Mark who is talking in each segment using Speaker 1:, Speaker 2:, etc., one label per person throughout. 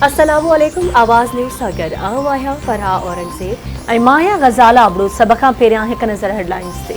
Speaker 1: अस्सलामुअलैकुम। आवाज़ न्यूज़ सागर आया फरहा औरंगज़ेब ऐं माया ग़ज़ाला अबड़ो सभ खां पहिरियां हिक नज़र हेडलाइंस ते।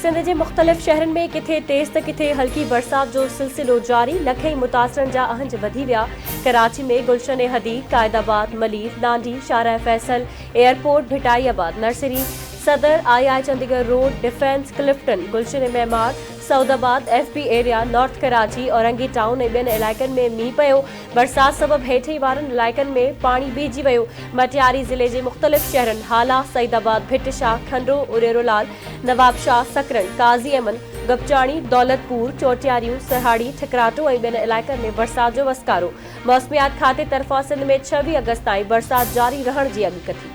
Speaker 1: सिंध जे मुख़्तलिफ़ शहरनि में किथे तेज़ त किथे हल्की बरसात जो सिलसिलो जारी। लखें मुतासिरनि जा अहंज वधी विया। कराची में गुलशन हदीद, कायदाबाद, मलीर, नांडी, Shahrah Faisal, airport, Bhittaiabad, nursery, Saddar, I Chundrigar road, defence, Clifton, Gulshan Maymar, Saudabad, FB area, north Karachi, Orangi town ऐं ॿियनि इलाइक़नि में मींहुं पियो। बरसात सबबि हेठि वारनि इलाइक़नि में पाणी बीहजी वियो। मटियारी ज़िले जे मुख़्तलिफ़ शहरनि हाला, सईदाबाद, भिटशाह, खंडो, उरेरोलाल, नवाबशाह, सकरन, काज़ी अमन, गपचाणी, दौलतपुर, चोटियारियूं, सहाड़ी, ठकराटो ऐं ॿियनि इलाइक़नि में बरसात जो वसकारो। मौसमियात खाते तरफ़ां सिंध में 26 अगस्त ताईं बरसात जारी रहण जी अॻकथी।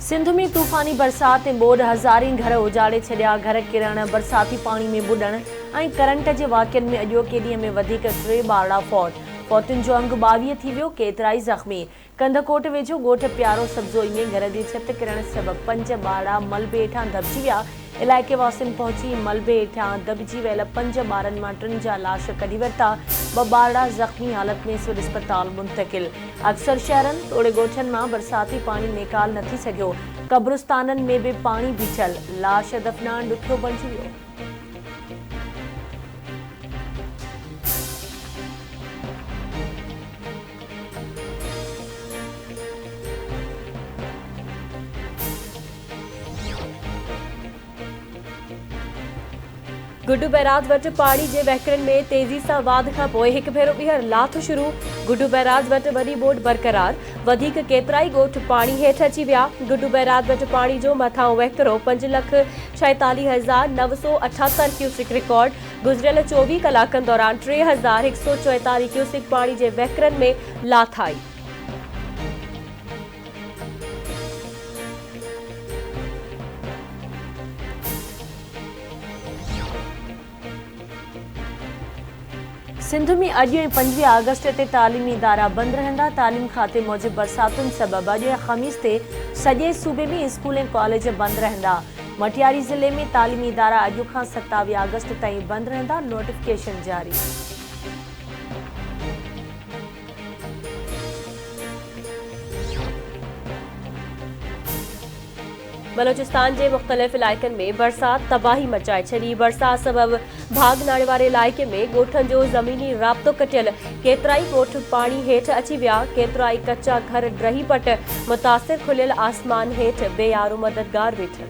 Speaker 1: सिंध में तूफ़ानी बरसात ऐं ॿोॾि हज़ारें घर उजाड़े छॾिया। घर किरण, बरसाती पाणी में बुॾण ऐं करंट जे वाक़िअनि में अॼोके ॾींहं में वधीक 3 ॿारड़ा फौत। फौतुनि जो अंग 22 थी वियो, केतिराई ज़ख़्मी। कंदकोट वेझो ॻोठ प्यारो सब्ज़ोई में घर जी छित किरण सबबि 5 ॿारड़ा मलबे हेठां दॿिजी विया। इलाइक़े वासियुनि पहुची मलबे हेठां दॿिजी वियल 5 ॿारनि मां 3 जा लाश कढी वरिता। 2 ॿारड़ा ज़ख़्मी हालत में सिविल अस्पताल मुंतक़िल। अक्सर शहरनि तोड़े ॻोठनि मां बरसाती पाणी निकाल न थी सघियो। कब्रिस्ताननि में बि पाणी बीठल, लाश दफ़नाइण ॾुखियो बणिजी वियो। गुड्डू बैराज वटि पाणी जे वहिकरनि में तेज़ी सां वाध खां पोइ हिकु भेरो ॿीहर लाथ शुरू। गुड्डू बैराज वटि वॾी ॿोॾि बरक़रार, वधीक केतिराई ॻोठ पाणी हेठि अची विया। गुड्डू बैराज वटि पाणी जो मथां वहिकरो 5,46,978 क्यूसिक रिकॉर्ड। गुज़िरियल 24 कलाकनि दौरान 3,144 क्यूसिक पाणी जे वहिकरनि में लाथ आई। सिंध में अॼु ऐं 25 अगस्त ते तालीमी इदारा बंदि रहंदा। तालीम खाते मूजिबि बरसातुनि सबबि अॼु ऐं ख़मीस ते सॼे सूबे में स्कूल ऐं कॉलेज बंदि रहंदा। मटियारी ज़िले में तालीमी इदारा अॼु खां 27 अगस्त ताईं बंदि रहंदा। नोटिफिकेशन जारी। बलोचिस्तान के मुख़्तलिफ़ इलाइक़नि में बरसात तबाही मचाए छॾी। बरसात सबबि भागनाणे वारे इलाइक़े में ॻोठनि जो ज़मीनी राब्तो कटियल। केतिराई ॻोठ पाणी हेठि अची विया। केतिराई कचा घर ड्रही पट। मुतासिर खुलियल आसमान हेठि बेयारो मददगार वेठल।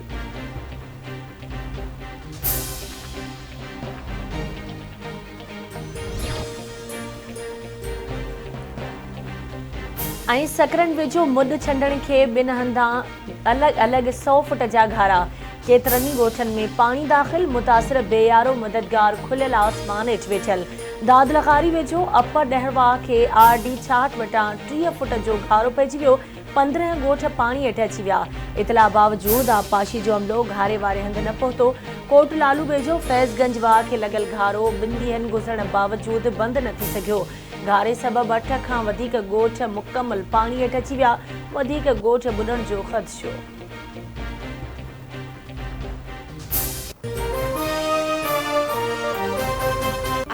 Speaker 1: ऐं सकरन वेझो मुॾ छंडण खे 2 हंधां अलॻि अलॻि 100 फुट जा घारा। केतिरनि ई ॻोठनि में पाणी दाख़िल। मुतासिर बेयारो मददगार खुलियल आसमान हेठि वेठल। दादलखारी वेझो अपर ॾहरवा खे RD 66 वटां 30 फुट जो घारो पइजी वियो। 15 ॻोठ पाणी हेठि अची विया। इतला बावजूद आबपाशी जो अमलो घारे वारे हंधि न पहुतो। कोट लालू वेझो फैज़गंज वाह खे लॻल घारो 2 ॾींहंनि गुज़रण बावजूद बंदि न थी सघियो। घारे सबबि 8 खां वधीक ॻोठ मुकमल पाणी हेठि अची विया। वधीक ॻोठ ॿुॾण जो ख़दशो।